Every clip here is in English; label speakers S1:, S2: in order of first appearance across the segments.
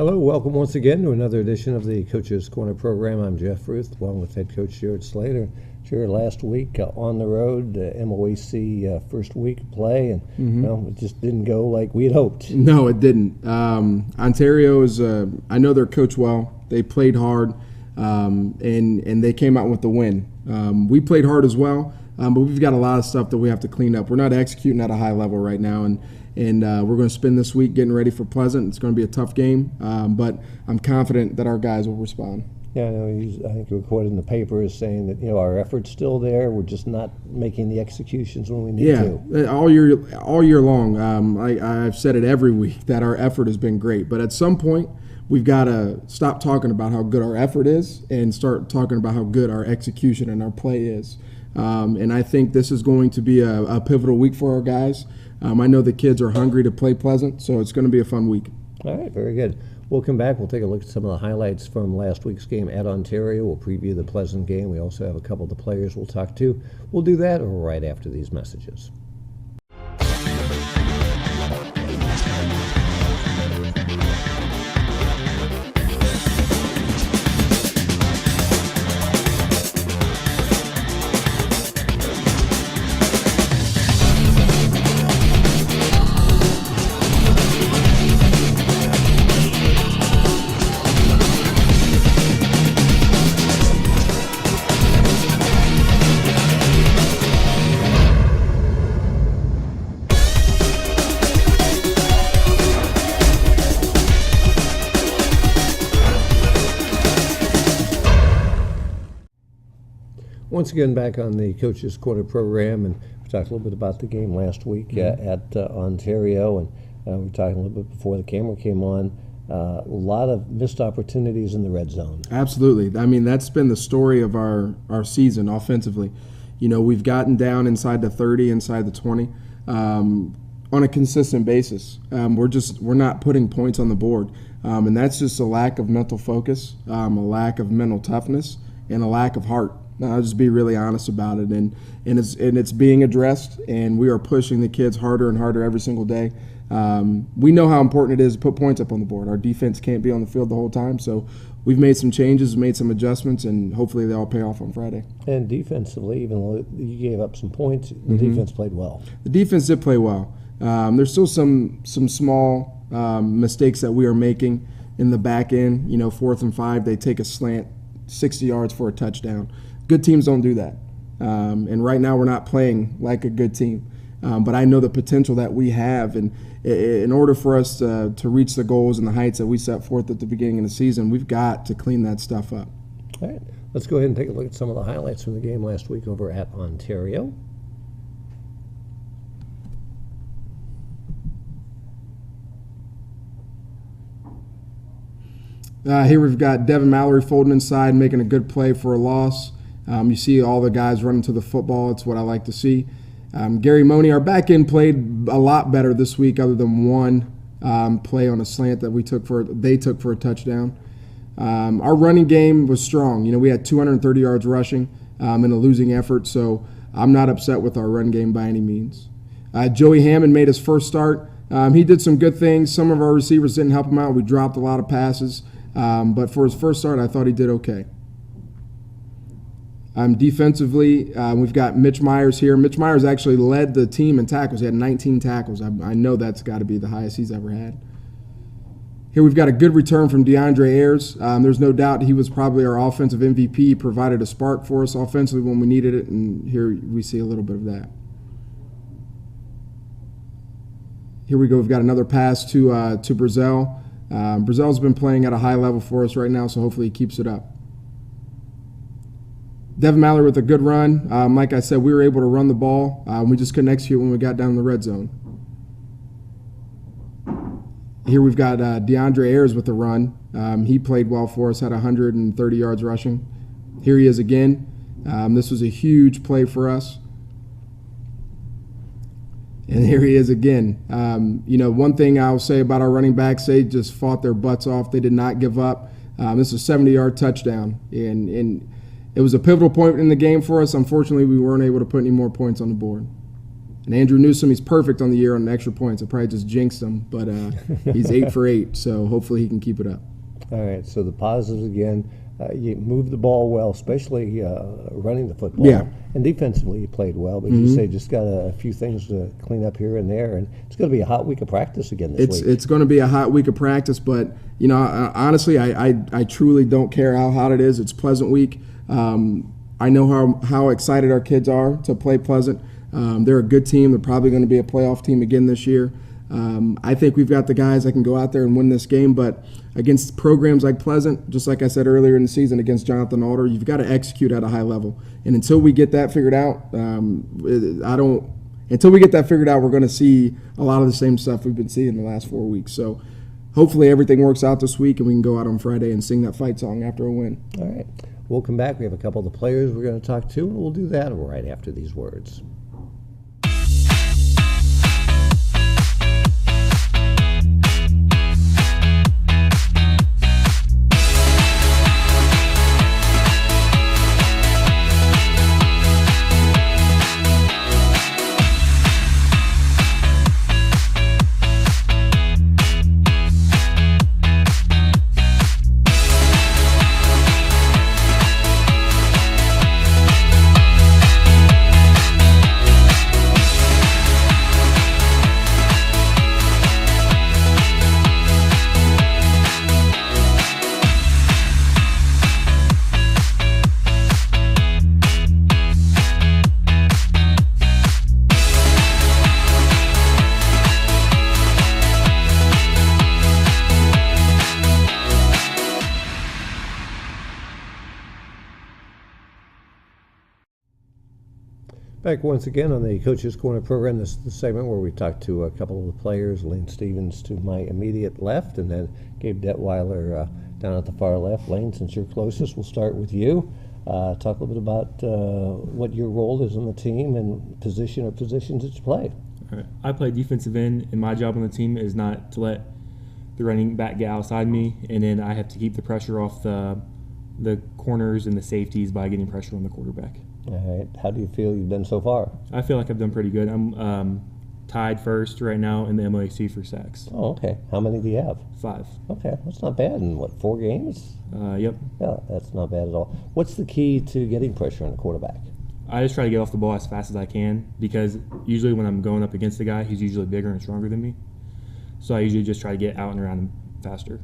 S1: Hello, welcome once again to another edition of the Coach's Corner program. I'm Jeff Ruth, along with head coach Jared Slater. Jared, last week on the road, MOAC first week of play, and it just didn't go like we had hoped.
S2: No, it didn't. Ontario is, I know they're coached well. They played hard, and they came out with the win. We played hard as well, but we've got a lot of stuff that we have to clean up. We're not executing at a high level right now, and we're going to spend this week getting ready for Pleasant. It's going to be a tough game, but I'm confident that our guys will respond.
S1: Yeah, I think you were quoted in the paper as saying that our effort's still there. We're just not making the executions when we need to.
S2: Yeah, all year long. I've said it every week that our effort has been great, but at some point we've got to stop talking about how good our effort is and start talking about how good our execution and our play is. And I think this is going to be a pivotal week for our guys. I know the kids are hungry to play Pleasant, so it's going to be a fun week.
S1: All right, very good. We'll come back. We'll take a look at some of the highlights from last week's game at Ontario. We'll preview the Pleasant game. We also have a couple of the players we'll talk to. We'll do that right after these messages. Once again, back on the Coach's Corner program, and we talked a little bit about the game last week at Ontario, and we were talking a little bit before the camera came on. A lot of missed opportunities in the red zone.
S2: Absolutely. I mean, that's been the story of our season offensively. We've gotten down inside the 30, inside the 20 on a consistent basis. We're not putting points on the board, and that's just a lack of mental focus, a lack of mental toughness, and a lack of heart. I'll just be really honest about it, and it's being addressed, and we are pushing the kids harder and harder every single day. We know how important it is to put points up on the board. Our defense can't be on the field the whole time, so we've made some changes, made some adjustments, and hopefully they all pay off on Friday.
S1: And defensively, even though you gave up some points, the defense played well.
S2: The defense did play well. There's still some small mistakes that we are making in the back end. 4th and 5, they take a slant 60 yards for a touchdown. Good teams don't do that. And right now we're not playing like a good team. But I know the potential that we have. And in order for us to reach the goals and the heights that we set forth at the beginning of the season, we've got to clean that stuff up.
S1: All right. Let's go ahead and take a look at some of the highlights from the game last week over at Ontario.
S2: Here we've got Devin Mallory folding inside, making a good play for a loss. You see all the guys running to the football. It's what I like to see. Gary Money, our back end, played a lot better this week, other than one play on a slant that they took for a touchdown. Our running game was strong. We had 230 yards rushing in a losing effort, so I'm not upset with our run game by any means. Joey Hammond made his first start. He did some good things. Some of our receivers didn't help him out. We dropped a lot of passes, but for his first start, I thought he did okay. Defensively, we've got Mitch Myers here. Mitch Myers actually led the team in tackles. He had 19 tackles. I know that's got to be the highest he's ever had. Here we've got a good return from DeAndre Ayers. There's no doubt he was probably our offensive MVP. He provided a spark for us offensively when we needed it, and here we see a little bit of that. Here we go. We've got another pass to Brazell. Brazell's been playing at a high level for us right now, so hopefully he keeps it up. Devin Mallory with a good run. Like I said, we were able to run the ball. We just couldn't execute when we got down in the red zone. Here we've got DeAndre Ayers with the run. He played well for us, had 130 yards rushing. Here he is again. This was a huge play for us. And here he is again. One thing I'll say about our running backs, they just fought their butts off. They did not give up. This is a 70-yard touchdown. And it was a pivotal point in the game for us. Unfortunately, we weren't able to put any more points on the board. And Andrew Newsom, he's perfect on the year on extra points. I probably just jinxed him, but he's 8 for 8, so hopefully he can keep it up.
S1: All right, so the positives again, you moved the ball well, especially running the football.
S2: Yeah.
S1: And defensively you played well, but you say just got a few things to clean up here and there, and it's going to be a hot week of practice again this week.
S2: It's going to be a hot week of practice, but, honestly, I truly don't care how hot it is. It's Pleasant week. I know how excited our kids are to play Pleasant. They're a good team. They're probably going to be a playoff team again this year. I think we've got the guys that can go out there and win this game, but against programs like Pleasant, just like I said earlier in the season against Jonathan Alder, you've got to execute at a high level. And until we get that figured out, we're going to see a lot of the same stuff we've been seeing the last 4 weeks. So hopefully everything works out this week and we can go out on Friday and sing that fight song after a win.
S1: All right. We'll come back. We have a couple of the players we're going to talk to, and we'll do that right after these words. Back once again on the Coach's Corner program. This is the segment where we talk to a couple of the players. Lane Stevens to my immediate left, and then Gabe Detweiler down at the far left. Lane, since you're closest, we'll start with you. Talk a little bit about what your role is on the team and position or positions that you play.
S3: All right. I play defensive end, and my job on the team is not to let the running back get outside me, and then I have to keep the pressure off the corners and the safeties by getting pressure on the quarterback.
S1: All right. How do you feel you've done so far?
S3: I feel like I've done pretty good. I'm tied first right now in the MOAC for sacks.
S1: Oh, okay. How many do you have?
S3: 5.
S1: Okay, that's not bad. In what, 4 games?
S3: Yep.
S1: Yeah, that's not bad at all. What's the key to getting pressure on the quarterback?
S3: I just try to get off the ball as fast as I can because usually when I'm going up against the guy, he's usually bigger and stronger than me. So I usually just try to get out and around him faster.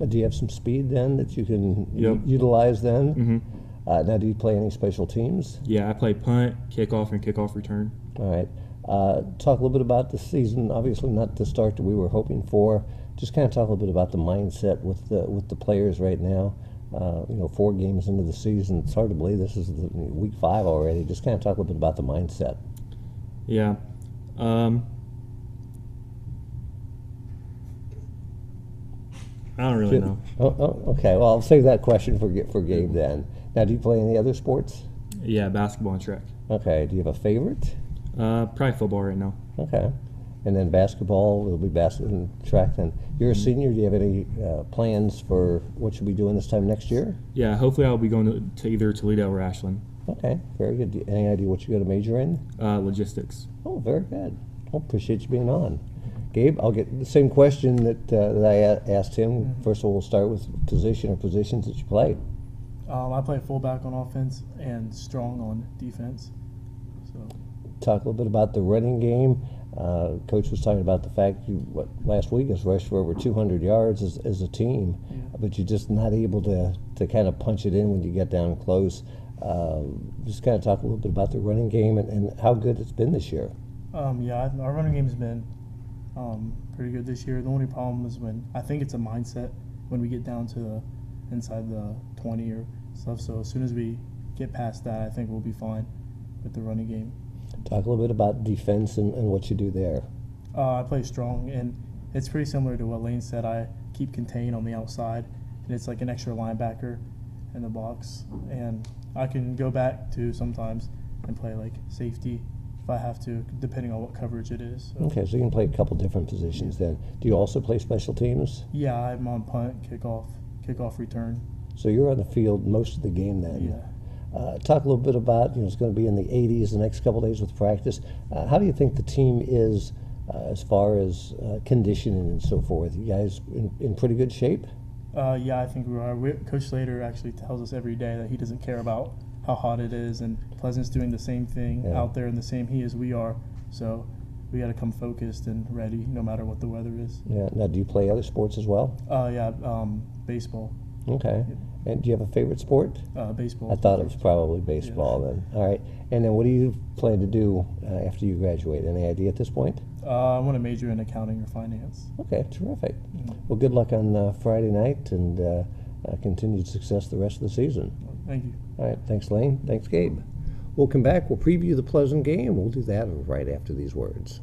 S1: Do you have some speed then that you can
S3: Yep.
S1: utilize then?
S3: Mm-hmm.
S1: Now, do you play any special teams?
S3: Yeah, I play punt, kickoff, and kickoff return.
S1: All right. Talk a little bit about the season. Obviously, not the start that we were hoping for. Just kind of talk a little bit about the mindset with the players right now. 4 games into the season, it's hard to believe this is week 5 already. Just kind of talk a little bit about the mindset.
S3: Yeah. I don't really know.
S1: Oh, okay. Well, I'll save that question for Gabe then. Now, do you play any other sports?
S3: Yeah, basketball and track.
S1: Okay. Do you have a favorite?
S3: Probably football right now.
S1: Okay. And then basketball, will be basketball and track then. You're a senior. Do you have any plans for what you'll be doing this time next year?
S3: Yeah, hopefully I'll be going to either Toledo or Ashland.
S1: Okay, very good. Any idea what you're going to major in?
S3: Logistics.
S1: Oh, very good. Well, appreciate you being on. Gabe, I'll get the same question that I asked him. First of all, we'll start with position or positions that you play.
S4: I play fullback on offense and strong on defense. So
S1: Talk a little bit about the running game. Coach was talking about the fact last week has rushed for over 200 yards as a team, but you're just not able to kind of punch it in when you get down close. Just kind of talk a little bit about the running game and how good it's been this year.
S4: our running game's been pretty good this year. The only problem is I think it's a mindset when we get down to inside the 20 or stuff. So as soon as we get past that, I think we'll be fine with the running game.
S1: Talk a little bit about defense and what you do there.
S4: I play strong, and it's pretty similar to what Lane said. I keep contained on the outside, and it's like an extra linebacker in the box. And I can go back to sometimes and play like safety if I have to, depending on what coverage it is. So.
S1: Okay, so you can play a couple different positions then. Do you also play special teams?
S4: Yeah, I'm on punt, kickoff return.
S1: So you're on the field most of the game then.
S4: Yeah.
S1: Talk a little bit about, it's going to be in the 80s the next couple of days with practice. How do you think the team is as far as conditioning and so forth? You guys in pretty good shape?
S4: Yeah, I think we are. Coach Slater actually tells us every day that he doesn't care about how hot it is, and Pleasant's doing the same thing out there in the same heat as we are. So we got to come focused and ready no matter what the weather is.
S1: Yeah. Now, do you play other sports as well?
S4: Yeah, baseball.
S1: Okay. And do you have a favorite sport?
S4: Baseball.
S1: I thought it was probably baseball then. All right. And then what do you plan to do after you graduate? Any idea at this point?
S4: I want to major in accounting or finance.
S1: Okay, terrific. Well, good luck on Friday night and continued success the rest of the season.
S4: Thank you.
S1: All right. Thanks, Lane. Thanks, Gabe. We'll come back. We'll preview the Pleasant game. We'll do that right after these words.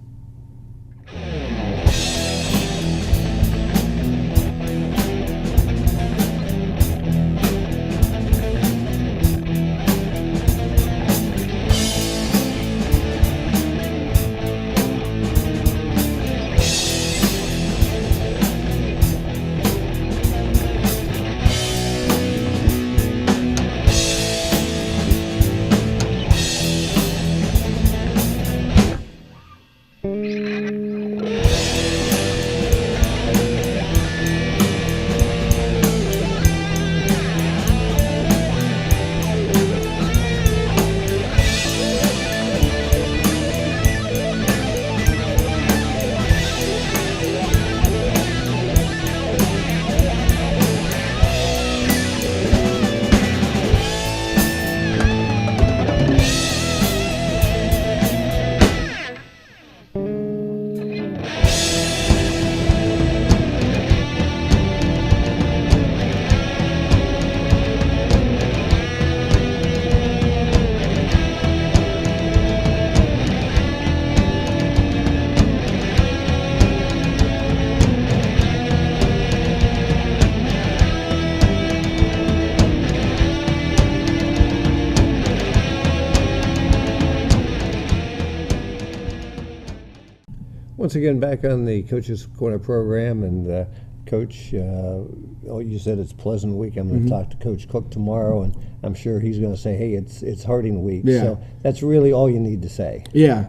S1: Once again, back on the Coach's Corner program, and Coach, you said it's Pleasant week. I'm going to talk to Coach Cook tomorrow, and I'm sure he's going to say, hey, it's Harding week.
S2: Yeah.
S1: So that's really all you need to say.
S2: Yeah,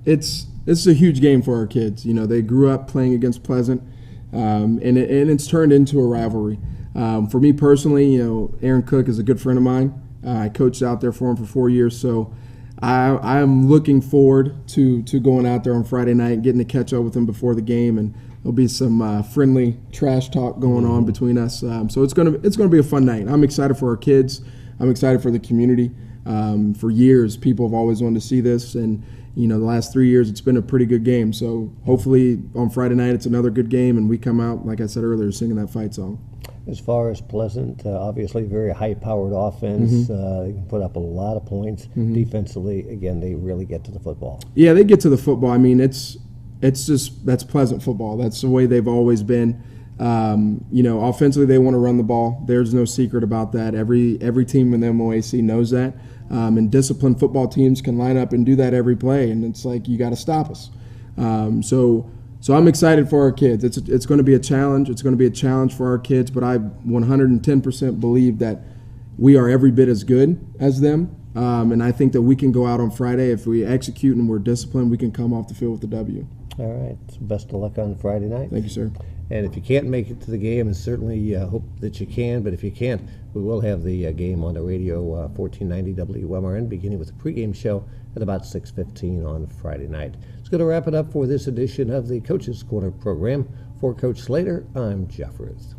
S2: it's a huge game for our kids. They grew up playing against Pleasant, and it's turned into a rivalry. For me personally, Aaron Cook is a good friend of mine. I coached out there for him for 4 years, so I'm looking forward to going out there on Friday night, getting to catch up with him before the game, and there'll be some friendly trash talk going on between us. So it's gonna be a fun night. I'm excited for our kids. I'm excited for the community. For years, people have always wanted to see this, and the last 3 years it's been a pretty good game. So hopefully on Friday night it's another good game, and we come out, like I said earlier, singing that fight song.
S1: As far as Pleasant, obviously very high-powered offense. They can put up a lot of points. Defensively, again, they really get to the football.
S2: Yeah, they get to the football. I mean, it's just that's Pleasant football. That's the way they've always been. Offensively, they want to run the ball. There's no secret about that. Every team in the MOAC knows that. And disciplined football teams can line up and do that every play, and it's like you got to stop us. So I'm excited for our kids. It's going to be a challenge. It's going to be a challenge for our kids, but I 110% believe that we are every bit as good as them. And I think that we can go out on Friday. If we execute and we're disciplined, we can come off the field with the W.
S1: All right. So best of luck on Friday night.
S2: Thank you, sir.
S1: And if you can't make it to the game, and certainly hope that you can, but if you can't, we will have the game on the radio, 1490 WMRN, beginning with the pregame show at about 6:15 on Friday night. It's going to wrap it up for this edition of the Coach's Corner program. For Coach Slater, I'm Jeff Ruth.